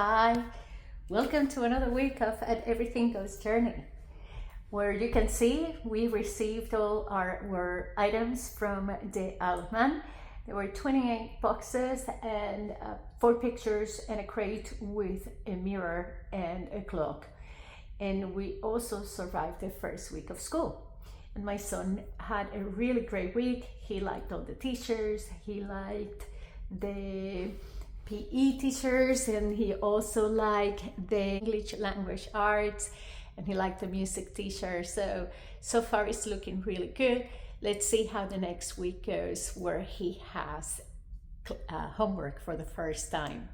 Hi, welcome to another week of At Everything Goes Journey, where you can see we received all our items from the Altman. There were 28 boxes and 4 pictures and a crate with a mirror and a clock. And we also survived the first week of school. And my son had a really great week. He liked all the teachers, he liked the PE teachers, and he also liked the English language arts, and he liked the music teacher. So far it's looking really good. Let's see how the next week goes, where he has homework for the first time.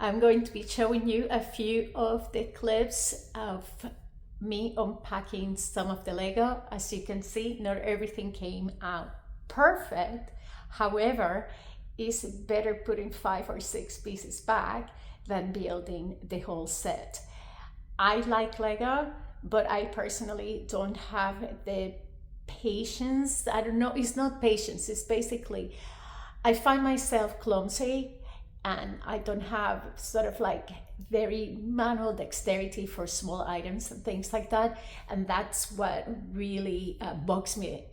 I'm going to be showing you a few of the clips of me unpacking some of the Lego. As you can see, not everything came out perfect. However, it's better putting 5 or 6 pieces back than building the whole set. I like Lego, but I personally don't have the patience. I don't know, it's not patience, it's basically, I find myself clumsy and I don't have sort of like very manual dexterity for small items and things like that. And that's what really bugs me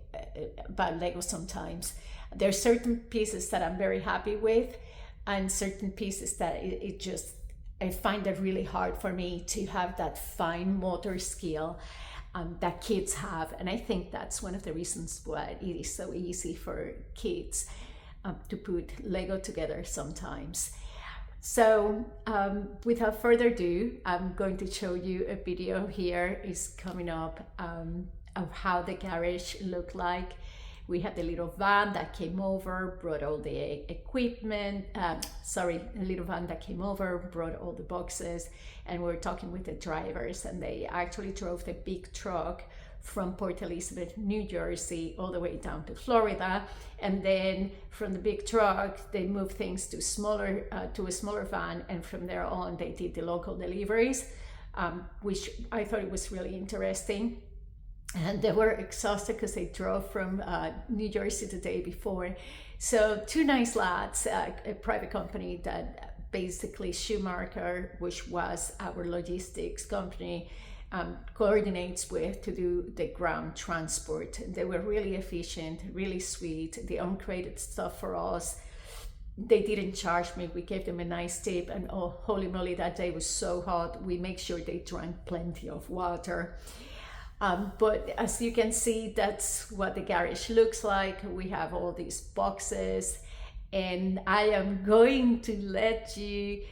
about Lego sometimes. There are certain pieces that I'm very happy with, and certain pieces that I find it really hard for me to have that fine motor skill that kids have. And I think that's one of the reasons why it is so easy for kids to put Lego together sometimes. So without further ado, I'm going to show you a video here is coming up of how the garage looked like. We had the little van that came over, brought all the equipment, a little van that came over, brought all the boxes, and we were talking with the drivers, and they actually drove the big truck from Port Elizabeth, New Jersey, all the way down to Florida. And then from the big truck, they moved things to a smaller van, and from there on, they did the local deliveries, which I thought it was really interesting. And they were exhausted because they drove from New Jersey the day before. So 2 nice lads, a private company that basically Schumacher, which was our logistics company, coordinates with to do the ground transport. They were really efficient, really sweet. They uncrated stuff for us. They didn't charge me. We gave them a nice tip, and oh, holy moly, that day was so hot. We make sure they drank plenty of water. But as you can see, that's what the garage looks like. We have all these boxes, and I am going to let you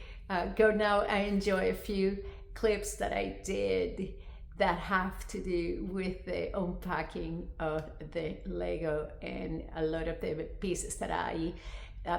go now and enjoy a few clips that I did that have to do with the unpacking of the Lego and a lot of the pieces that I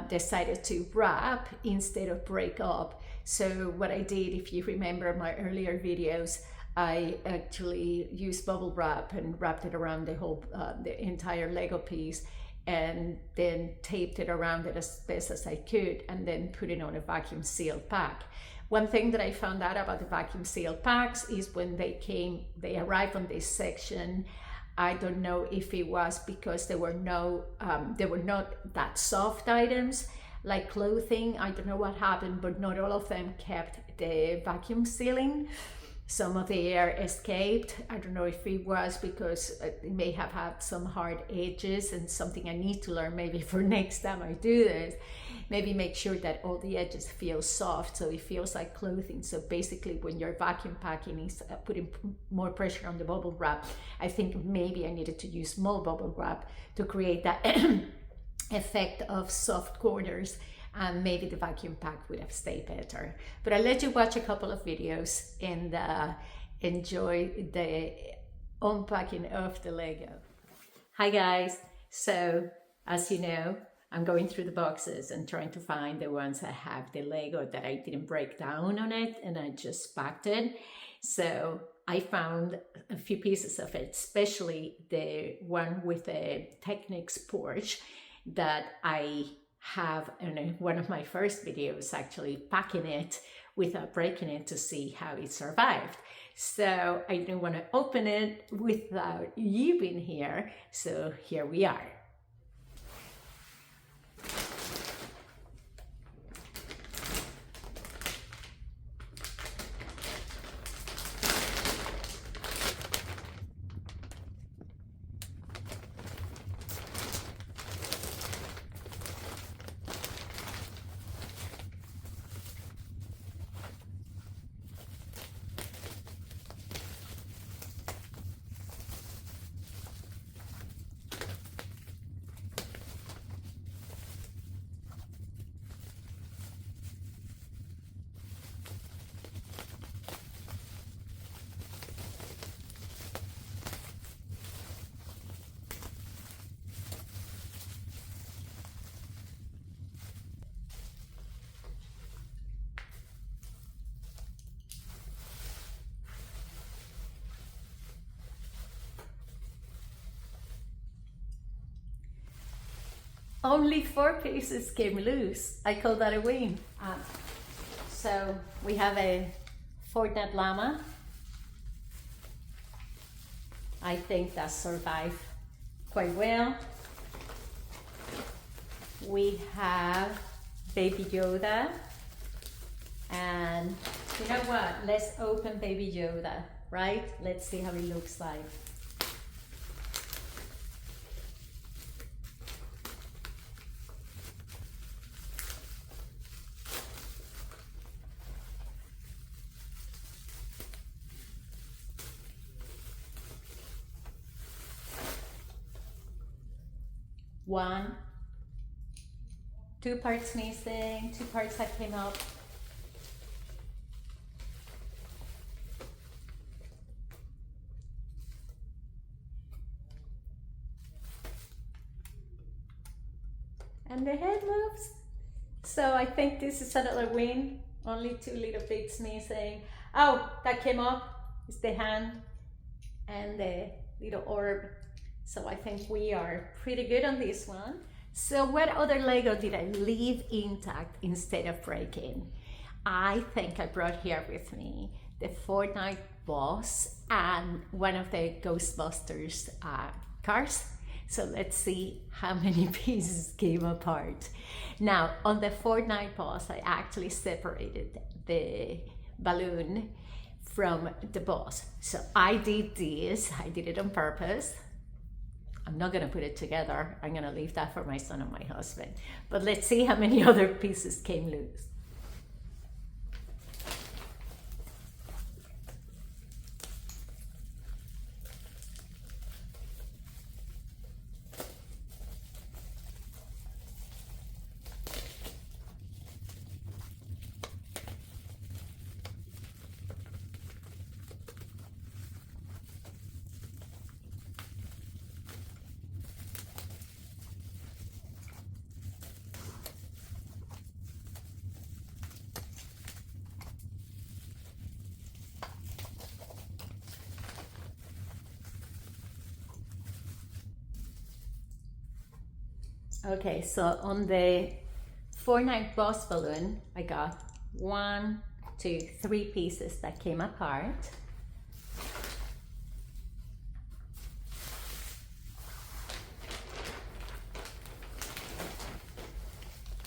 decided to wrap instead of break up. So what I did, if you remember my earlier videos, I actually used bubble wrap and wrapped it around the entire Lego piece, and then taped it around it as best as I could, and then put it on a vacuum sealed pack. One thing that I found out about the vacuum sealed packs is when they arrived on this section, I don't know if it was because they were not that soft items like clothing. I don't know what happened, but not all of them kept the vacuum sealing. Some of the air escaped. I don't know if it was because it may have had some hard edges, and something I need to learn maybe for next time I do this. Maybe make sure that all the edges feel soft so it feels like clothing. So basically when you're vacuum packing is putting more pressure on the bubble wrap. I think maybe I needed to use more bubble wrap to create that effect of soft corners. And maybe the vacuum pack would have stayed better. But I'll let you watch a couple of videos and enjoy the unpacking of the Lego. Hi guys, so as you know, I'm going through the boxes and trying to find the ones that have the Lego that I didn't break down on it, and I just packed it. So I found a few pieces of it, especially the one with the Technics porch that I have in one of my first videos, actually packing it without breaking it to see how it survived. So I didn't want to open it without you being here, so here we are. Only 4 pieces came loose. I call that a win. So we have a Fortnite llama. I think that survived quite well. We have Baby Yoda. And you know what? Let's open Baby Yoda, right? Let's see how it looks like. One, 2 parts missing, 2 parts that came up. And the head moves. So I think this is another win. Only 2 little bits missing. Oh, that came up. It's the hand and the little orb. So I think we are pretty good on this one. So what other Lego did I leave intact instead of breaking? I think I brought here with me the Fortnite boss and one of the Ghostbusters cars. So let's see how many pieces came apart. Now on the Fortnite boss, I actually separated the balloon from the boss. So I did this, I did it on purpose. I'm not gonna put it together. I'm gonna leave that for my son and my husband. But let's see how many other pieces came loose. Okay, so on the Fortnite boss balloon, I got 1, 2, 3 pieces that came apart.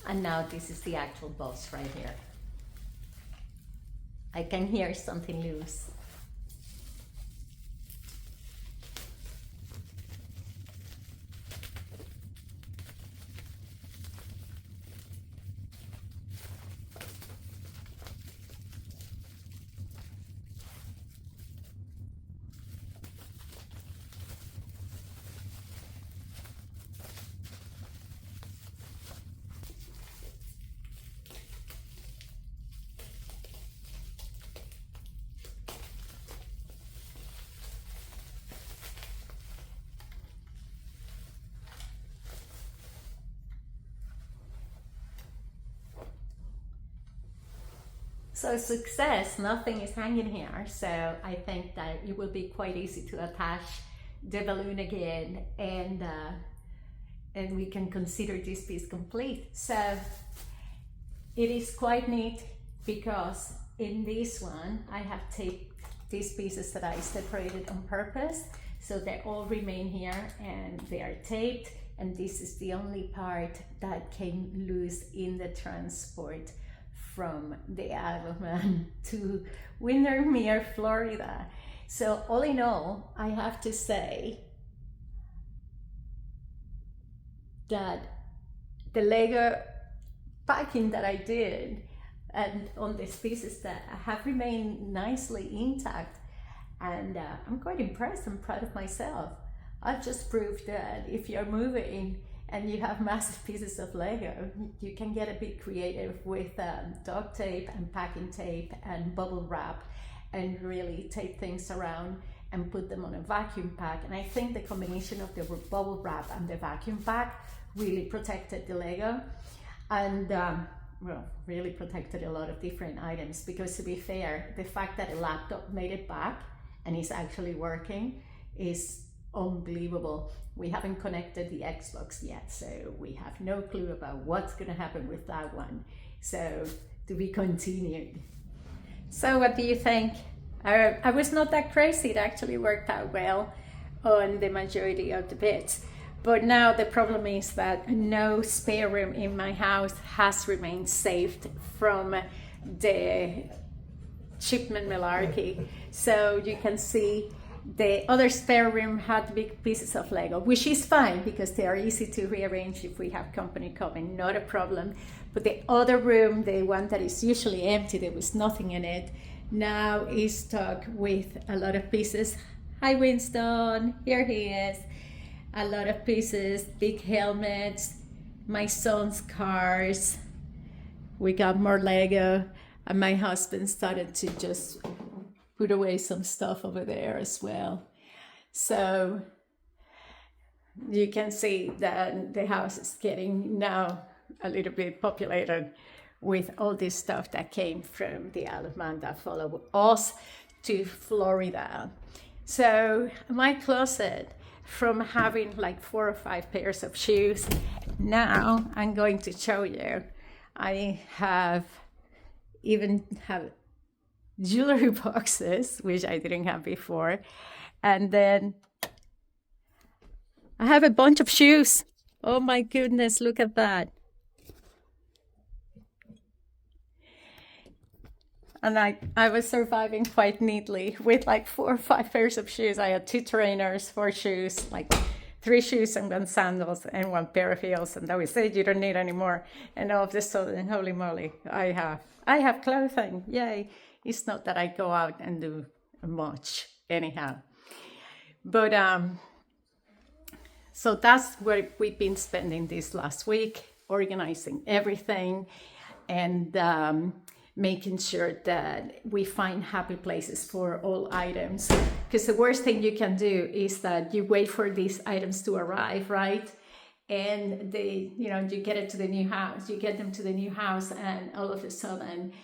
And now this is the actual boss right here. I can hear something loose. So success, nothing is hanging here. So I think that it will be quite easy to attach the balloon again and we can consider this piece complete. So it is quite neat because in this one, I have taped these pieces that I separated on purpose. So they all remain here and they are taped. And this is the only part that came loose in the transport from the Isle of Man to Windermere, Florida. So all in all, I have to say that the Lego packing that I did and on these pieces that have remained nicely intact, and I'm quite impressed and proud of myself. I've just proved that if you're moving and you have massive pieces of Lego, you can get a bit creative with duct tape and packing tape and bubble wrap and really tape things around and put them on a vacuum pack. And I think the combination of the bubble wrap and the vacuum pack really protected the Lego and well, really protected a lot of different items, because to be fair, the fact that a laptop made it back and is actually working is unbelievable. We haven't connected the Xbox yet, so we have no clue about what's going to happen with that one. So to be continued. So what do you think? I was not that crazy. It actually worked out well on the majority of the bits. But now the problem is that no spare room in my house has remained saved from the shipment malarkey. So you can see the other spare room had big pieces of Lego, which is fine because they are easy to rearrange if we have company coming, not a problem. But the other room, the one that is usually empty, there was nothing in it, now is stuck with a lot of pieces. Hi Winston, here he is. A lot of pieces, big helmets, my son's cars. We got more Lego, and my husband started to just put away some stuff over there as well. So you can see that the house is getting now a little bit populated with all this stuff that came from the Alabama that followed us to Florida. So my closet, from having like 4 or 5 pairs of shoes, now I'm going to show you. I even have jewelry boxes, which I didn't have before. And then I have a bunch of shoes. Oh my goodness, look at that. And I was surviving quite neatly with like 4 or 5 pairs of shoes. I had 2 trainers, 4 shoes, like 3 shoes and 1 sandals and 1 pair of heels. And that was it, you don't need any more. And all of a sudden, holy moly, I have clothing, yay. It's not that I go out and do much anyhow. But so that's where we've been spending this last week, organizing everything and making sure that we find happy places for all items. Because the worst thing you can do is that you wait for these items to arrive, right? And you get it to the new house, you get them to the new house, and all of a sudden,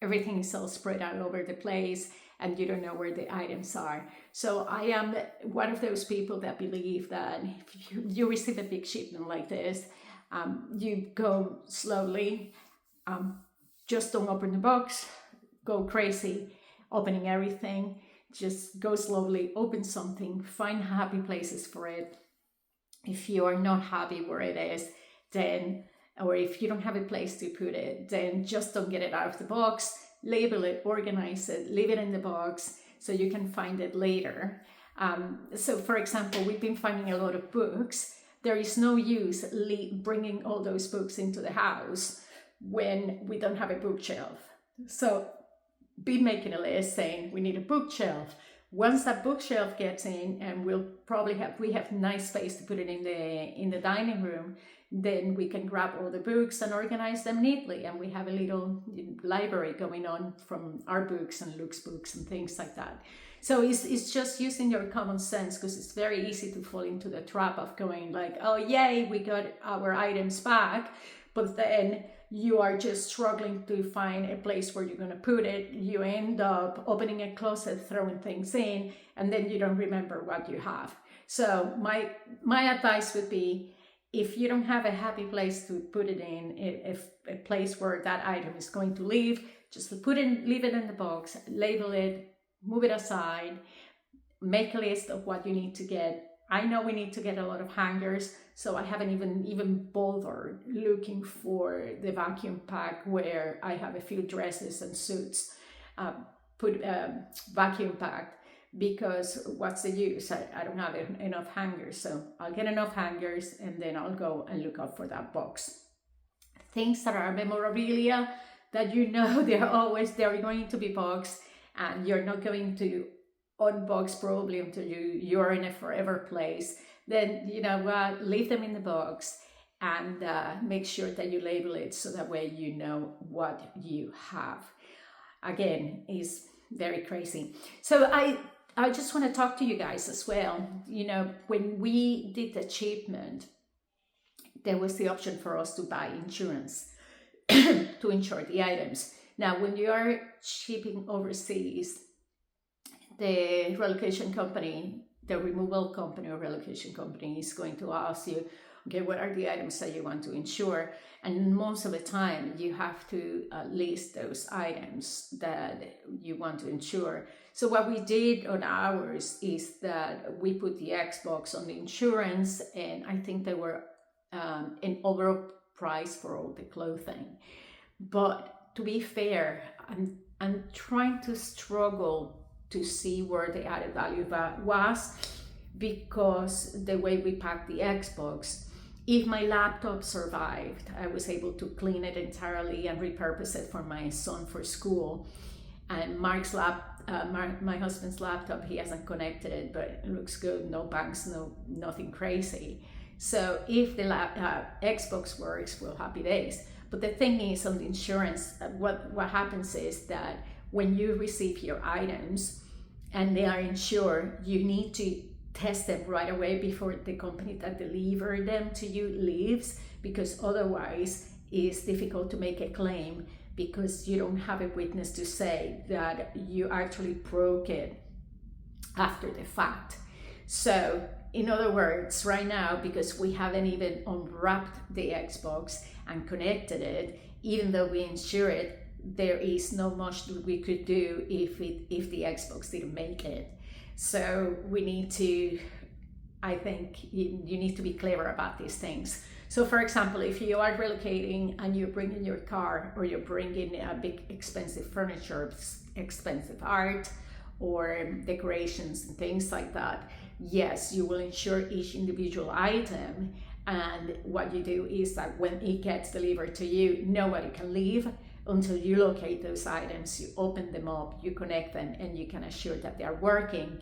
everything is all spread out over the place and you don't know where the items are. So I am one of those people that believe that if you receive a big shipment like this, you go slowly, just don't open the box, go crazy, opening everything, just go slowly, open something, find happy places for it. If you are not happy where it is, then or if you don't have a place to put it, then just don't get it out of the box, label it, organize it, leave it in the box so you can find it later. So for example, we've been finding a lot of books. There is no use bringing all those books into the house when we don't have a bookshelf. So be making a list saying we need a bookshelf. Once that bookshelf gets in, and we have nice space to put it in the dining room, then we can grab all the books and organize them neatly. And we have a little library going on from our books and Luke's books and things like that. So it's just using your common sense, because it's very easy to fall into the trap of going like, oh yay, we got our items back. But then you are just struggling to find a place where you're going to put it. You end up opening a closet, throwing things in, and then you don't remember what you have. So my advice would be, if you don't have a happy place to put it in, if a place where that item is going to live, just leave it in the box, label it, move it aside, make a list of what you need to get. I know we need to get a lot of hangers, so I haven't even bothered looking for the vacuum pack where I have a few dresses and suits vacuum packed, because what's the use? I don't have enough hangers, so I'll get enough hangers and then I'll go and look up for that box. Things that are memorabilia that they're going to be boxed, and you're not going to unbox probably until you're in a forever place, then you know what, leave them in the box and make sure that you label it so that way you know what you have. Again, is very crazy. So I just want to talk to you guys as well. You know, when we did the shipment, there was the option for us to buy insurance to insure the items. Now, when you are shipping overseas, the relocation company, the removal company or relocation company is going to ask you, okay, what are the items that you want to insure? And most of the time you have to list those items that you want to insure. So what we did on ours is that we put the Xbox on the insurance, and I think they were an overall price for all the clothing. But to be fair, I'm trying to struggle to see where the added value was, because the way we packed the Xbox, if my laptop survived, I was able to clean it entirely and repurpose it for my son for school. And my husband's laptop, he hasn't connected it, but it looks good, no bugs, nothing crazy. So if the Xbox works, well, happy days. But the thing is, on the insurance, what happens is that when you receive your items and they are insured, you need to test them right away before the company that delivered them to you leaves, because otherwise it's difficult to make a claim, because you don't have a witness to say that you actually broke it after the fact. So in other words, right now, because we haven't even unwrapped the Xbox and connected it, even though we insure it, there is not much that we could do if the Xbox didn't make it. So we need to, I think you need to be clever about these things. So for example, if you are relocating and you're bringing your car, or you're bringing a big expensive furniture, expensive art, or decorations and things like that, yes, you will insure each individual item. And what you do is that when it gets delivered to you, nobody can leave until you locate those items, you open them up, you connect them, and you can assure that they are working.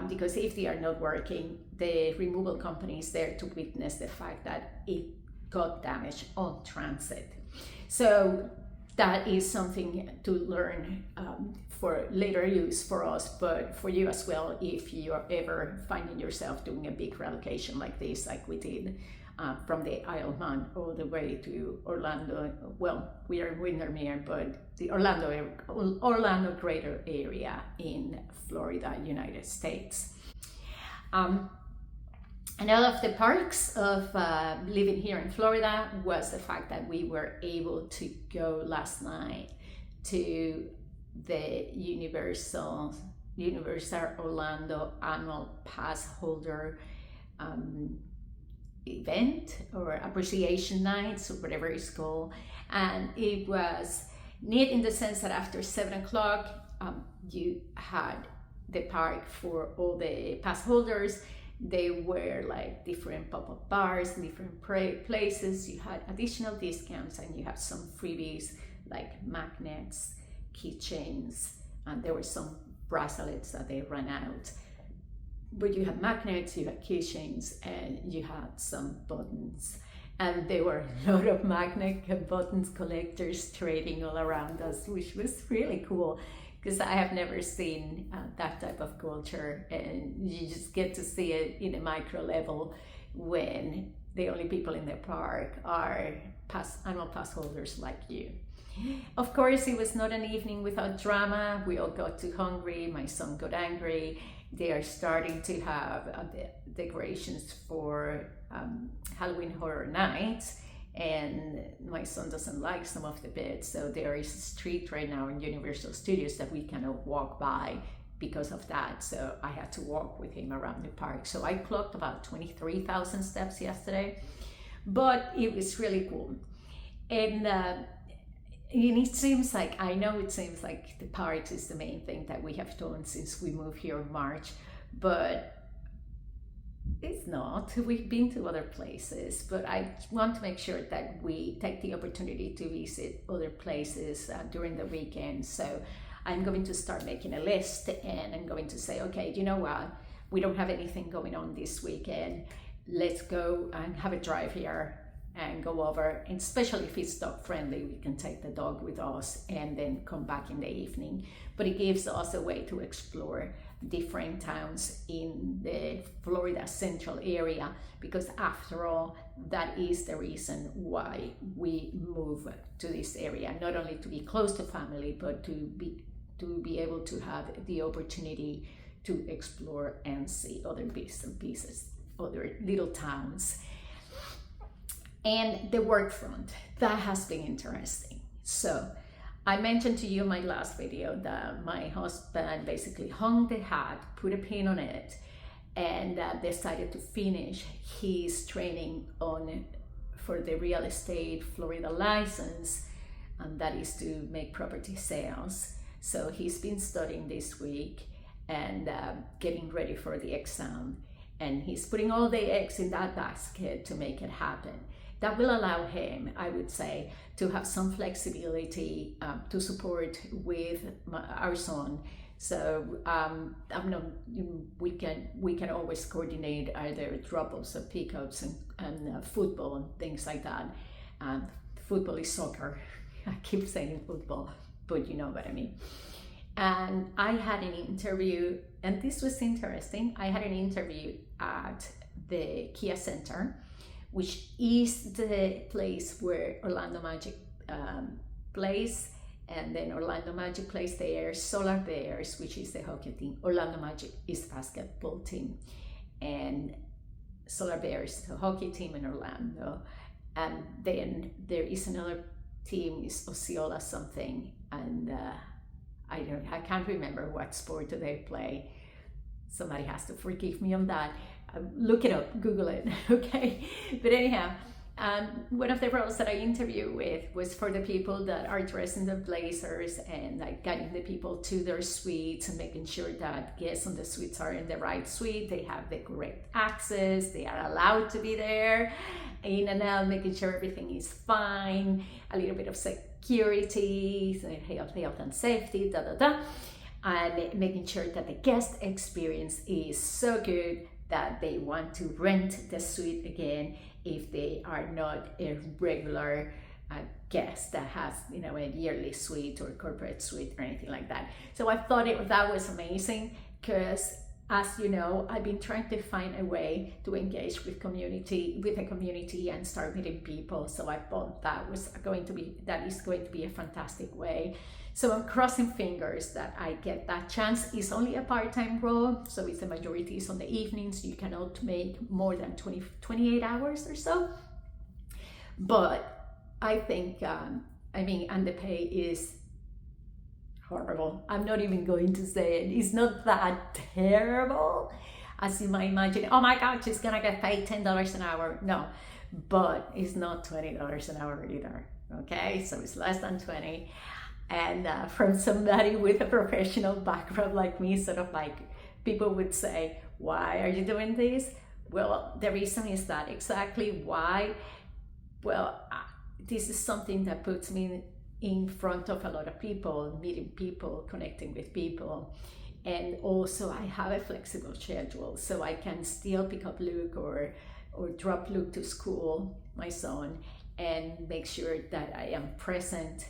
Because if they are not working, the removal company is there to witness the fact that it got damaged on transit. So that is something to learn for later use for us, but for you as well, if you are ever finding yourself doing a big relocation like this, like we did from the Isle of Man all the way to Orlando. Well, we are in Windermere, but the Orlando greater area in Florida, United States. Another of the perks of living here in Florida was the fact that we were able to go last night to the Universal Orlando annual pass holder event, or appreciation nights, or whatever it's called. And it was neat in the sense that after 7 o'clock you had the park for all the pass holders. They were like different pop-up bars, different places. You had additional discounts, and you have some freebies like magnets, keychains, and there were some bracelets that they ran out. But you had magnets, you had keychains, and you had some buttons. And there were a lot of magnet and buttons collectors trading all around us, which was really cool, because I have never seen that type of culture, and you just get to see it in a micro level when the only people in the park are annual pass holders like you. Of course, it was not an evening without drama. We all got too hungry, my son got angry. They are starting to have decorations for Halloween Horror Nights, and my son doesn't like some of the bits, so there is a street right now in Universal Studios that we cannot walk by because of that, so I had to walk with him around the park. So I clocked about 23,000 steps yesterday, but it was really cool. And it seems like, I know it seems like the parks is the main thing that we have done since we moved here in March, but it's not. We've been to other places, but I want to make sure that we take the opportunity to visit other places during the weekend. So I'm going to start making a list, and I'm going to say, okay, you know what? We don't have anything going on this weekend. Let's go and have a drive here and go over, and especially if it's dog friendly, we can take the dog with us and then come back in the evening. But it gives us a way to explore different towns in the Florida central area, because after all, that is the reason why we move to this area, not only to be close to family, but to to be able to have the opportunity to explore and see other bits and pieces, other little towns. And the work front, that has been interesting. So I mentioned to you in my last video that my husband basically hung the hat, put a pin on it, and decided to finish his training for the real estate Florida license, and that is to make property sales. So he's been studying this week and getting ready for the exam, and he's putting all the eggs in that basket to make it happen. That will allow him, I would say, to have some flexibility to support with our son. So we can always coordinate either drop-offs or pickups and football and things like that. Football is soccer. I keep saying football, but you know what I mean. And I had an interview, and this was interesting. I had an interview at the Kia Center, which is the place where Orlando Magic plays, and then Orlando Magic plays there, Solar Bears, which is the hockey team, Orlando Magic is the basketball team, and Solar Bears, the hockey team in Orlando. And then there is another team, is Osceola something, and I can't remember what sport do they play. Somebody has to forgive me on that. Look it up, Google it, okay? But anyhow, one of the roles that I interviewed with was for the people that are dressed in the blazers and like guiding the people to their suites and making sure that guests on the suites are in the right suite, they have the correct access, they are allowed to be there, in and out, making sure everything is fine, a little bit of security, health and safety, and making sure that the guest experience is so good that they want to rent the suite again if they are not a regular guest that has, a yearly suite or corporate suite or anything like that. So I thought that was amazing because, as you know, I've been trying to find a way to engage with the community and start meeting people. So I thought that is going to be a fantastic way. So I'm crossing fingers that I get that chance. It's only a part-time role, so it's the majority is on the evenings. You cannot make more than 28 hours or so. But I think, and the pay is horrible. I'm not even going to say it. It's not that terrible as you might imagine. Oh my God, she's gonna get paid $10 an hour. No, but it's not $20 an hour either. Okay, so it's less than 20. And from somebody with a professional background like me, sort of like people would say, why are you doing this? Well, the reason is that exactly why. Well, this is something that puts me in front of a lot of people, meeting people, connecting with people. And also I have a flexible schedule, so I can still pick up Luke or drop Luke to school, my son, and make sure that I am present.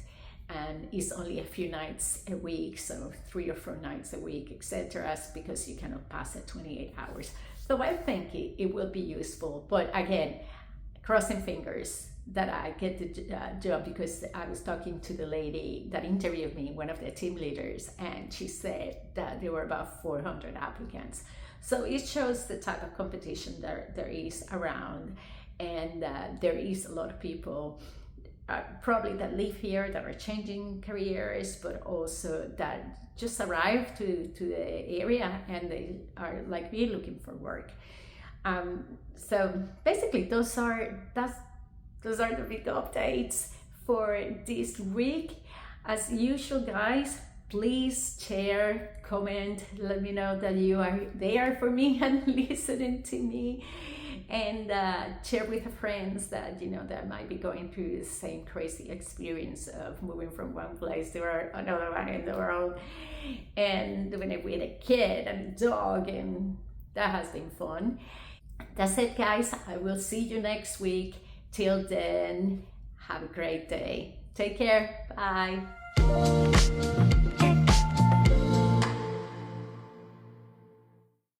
And it's only a few nights a week, so 3 or 4 nights a week, etc., because you cannot pass it 28 hours. So I think it will be useful. But again, crossing fingers that I get the job, because I was talking to the lady that interviewed me, one of the team leaders, and she said that there were about 400 applicants. So it shows the type of competition there is around, and there is a lot of people probably that live here that are changing careers, but also that just arrived to the area and they are like me looking for work. So basically those are the big updates for this week. As usual, guys, please share, comment, let me know that you are there for me and listening to me. And share with friends that that might be going through the same crazy experience of moving from one place to another one in the world, and doing it with a kid and a dog, and that has been fun. That's it, guys. I will see you next week. Till then, have a great day. Take care. Bye.